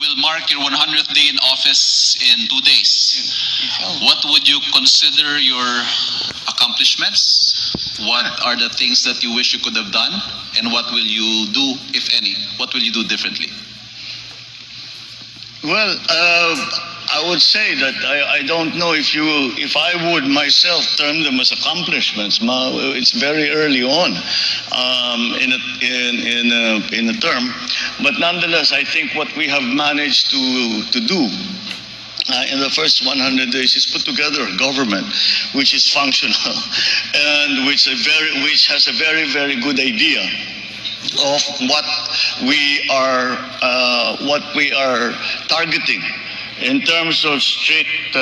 will mark your 100th day in office in 2 days. What would you consider your accomplishments? What are the things that you wish you could have done? And what will you do, if any? What will you do differently? Well, I would say that I don't know if I would myself term them as accomplishments. It's very early on in a term, but nonetheless, I think what we have managed to do in the first 100 days is put together a government which is functional and which has a very, very good idea of what we are targeting in terms of strict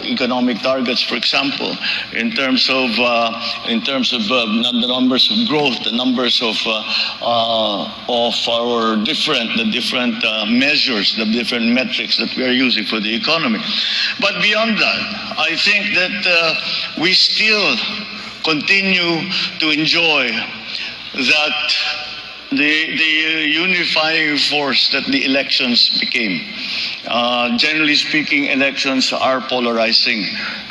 economic targets, for example, in terms of the numbers of growth, the numbers of our different measures, the different metrics that we are using for the economy. But beyond that, I think that we still continue to enjoy that the unifying force that the elections became. Generally speaking, elections are polarizing.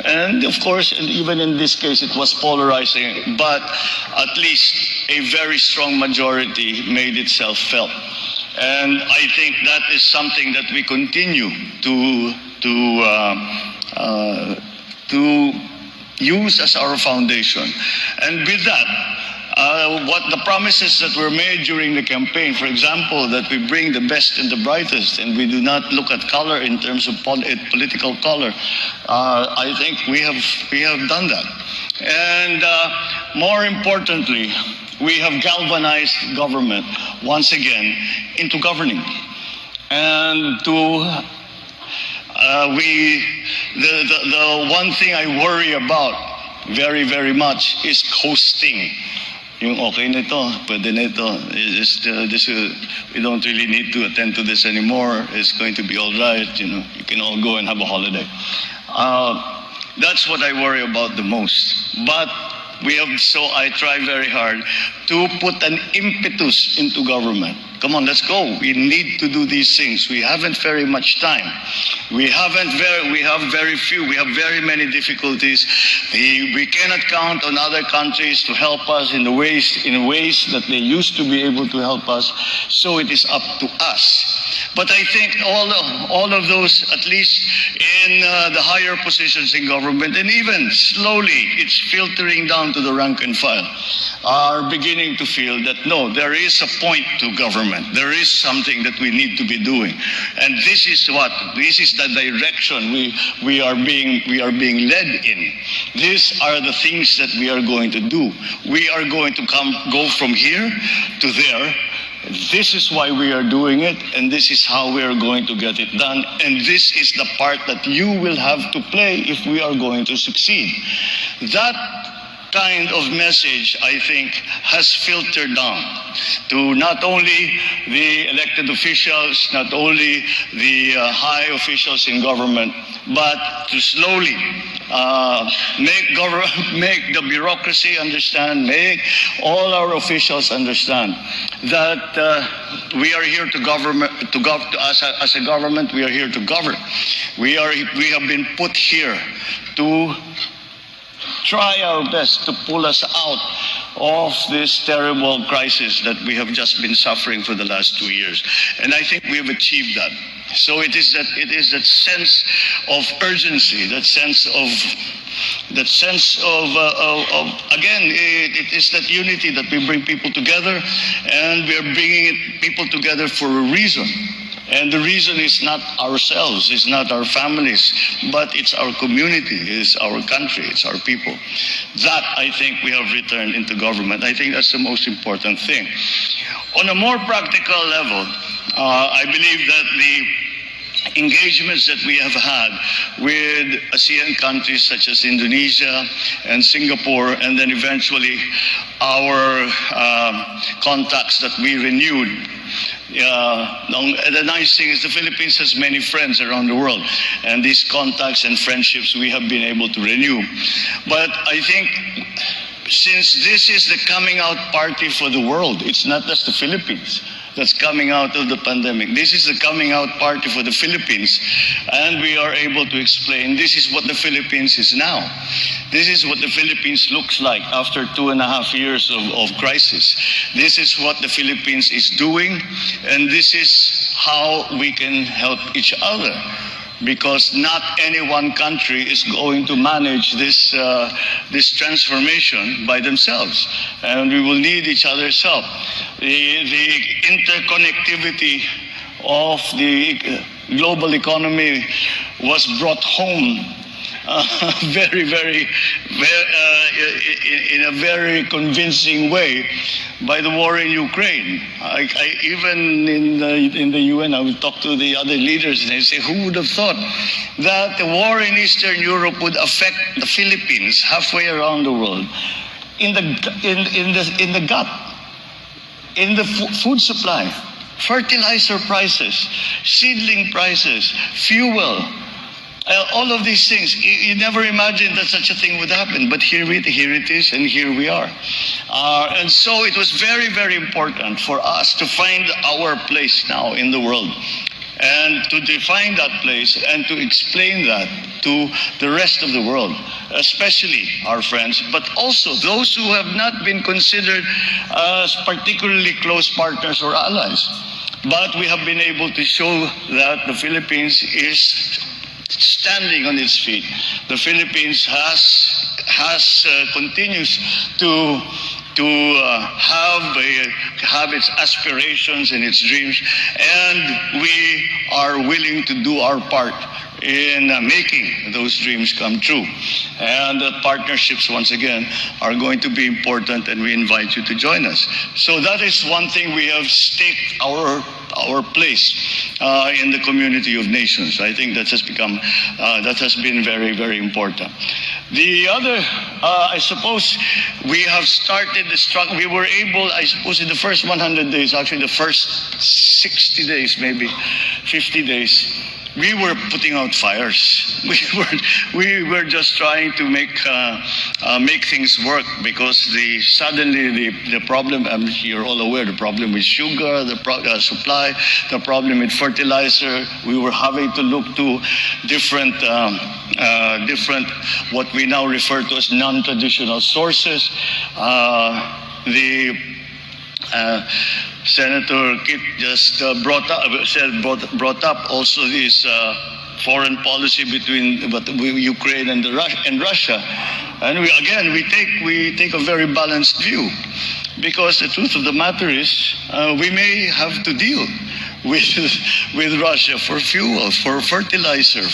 And of course, and even in this case, it was polarizing, but at least a very strong majority made itself felt. And I think that is something that we continue to use as our foundation. And with that, what the promises that were made during the campaign, for example, that we bring the best and the brightest, and we do not look at color in terms of political color, I think we have done that. And more importantly, we have galvanized government once again into governing, and the one thing I worry about very, very much is coasting. Yung okay nito, pwede nito. We don't really need to attend to this anymore. It's going to be all right. You can all go and have a holiday. That's what I worry about the most. But I try very hard to put an impetus into government. Come on, let's go. We need to do these things. We haven't very much time. We have very few. We have very many difficulties. We cannot count on other countries to help us in ways that they used to be able to help us. So it is up to us. But I think all of those, at least in the higher positions in government, and even slowly it's filtering down to the rank and file, are beginning to feel that no, there is a point to government. There is something that we need to be doing, and this is the direction we are being led in. These are the things that we are going to do. We are going to go from here to there. This is why we are doing it, and this is how we are going to get it done, and this is the part that you will have to play if we are going to succeed. That kind of message, I think, has filtered down to not only the elected officials, not only the high officials in government, but to slowly make the bureaucracy understand, make all our officials understand that we are here to as a government, we are here to govern. We have been put here to try our best to pull us out of this terrible crisis that we have just been suffering for the last 2 years. And I think we have achieved that. So it is that sense of urgency, that sense of again, it is that unity that we bring people together, and we are bringing people together for a reason. And the reason is not ourselves, it's not our families, but it's our community, it's our country, it's our people. That, I think, we have returned into government. I think that's the most important thing. On a more practical level, I believe that the engagements that we have had with ASEAN countries such as Indonesia and Singapore, and then eventually our contacts that we renewed. The nice thing is the Philippines has many friends around the world, and these contacts and friendships we have been able to renew. But I think since this is the coming out party for the world, it's not just the Philippines. that's coming out of the pandemic. This is the coming out party for the Philippines, and we are able to explain this is what the Philippines is now. This is what the Philippines looks like after 2.5 years of crisis. This is what the Philippines is doing, and this is how we can help each other. Because not any one country is going to manage this transformation by themselves, and we will need each other's help. The interconnectivity of the global economy was brought home in a very convincing way by the war in Ukraine. Even in the UN, I would talk to the other leaders and they say, who would have thought that the war in Eastern Europe would affect the Philippines halfway around the world? In the gut, in the food supply, fertilizer prices, seedling prices, fuel. All of these things, you never imagined that such a thing would happen, but here it is, and here we are. And so it was very, very important for us to find our place now in the world, and to define that place and to explain that to the rest of the world, especially our friends, but also those who have not been considered as particularly close partners or allies. But we have been able to show that the Philippines is standing on its feet. The Philippines continues to have its aspirations and its dreams, and we are willing to do our part in making those dreams come true. And the partnerships, once again, are going to be important, and we invite you to join us. So that is one thing we have staked our place in the community of nations. I think that has been very, very important. The other, I suppose, we have started the struggle. We were able, I suppose, in the first 100 days, actually the first 60 days, maybe 50 days, we were putting out fires. We were just trying to make things work, because suddenly the problem, you're all aware, the problem with sugar, the supply, the problem with fertilizer. We were having to look to different what we now refer to as non-traditional sources. Senator Kit just brought up also this foreign policy between Ukraine and Russia, and we take a very balanced view, because the truth of the matter is we may have to deal with Russia for fuel, for fertilizer,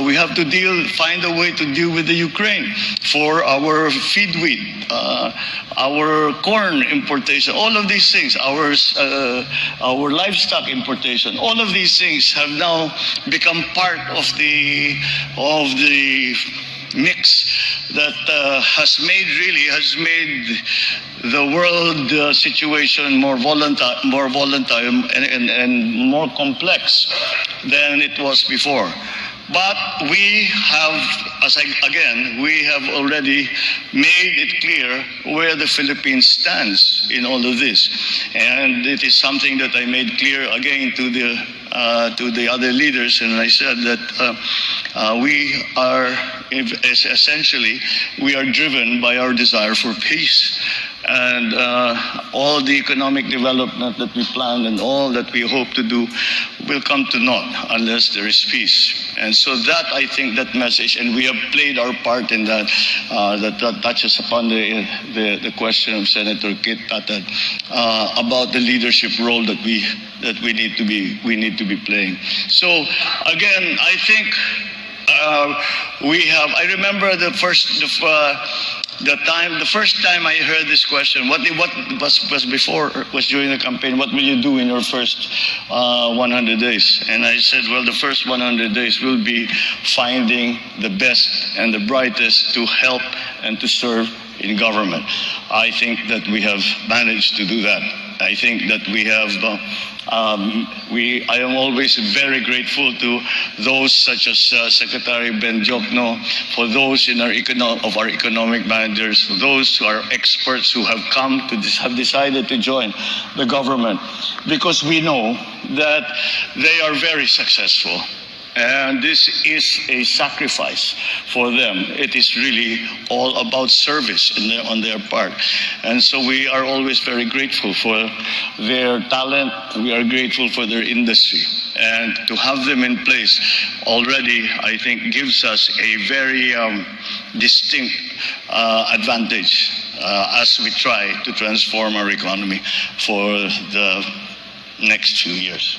we have to find a way to deal with the Ukraine for our feed wheat, our corn importation, all of these things, our livestock importation, all of these things have now become part of the mix that has made the world situation more volatile and more complex than it was before. But we have already made it clear where the Philippines stands in all of this, and it is something that I made clear again to the other leaders, and I said that we are essentially driven by our desire for peace. And all the economic development that we plan and all that we hope to do will come to naught unless there is peace. And so that, I think, that message, and we have played our part in that, that touches upon the question of Senator Kit Tatad about the leadership role that we need to be playing. So again, I think I remember the first time I heard this question, what was during the campaign, what will you do in your first 100 days? And I said, well, the first 100 days will be finding the best and the brightest to help and to serve in government. I think that we have managed to do that. I think that we have I am always very grateful to those such as Secretary Ben Jokno, for those in our economic managers, for those who are experts who have have decided to join the government, because we know that they are very successful. And this is a sacrifice for them. It is really all about service on their part. And so we are always very grateful for their talent. We are grateful for their industry. And to have them in place already, I think, gives us a very distinct advantage as we try to transform our economy for the next few years.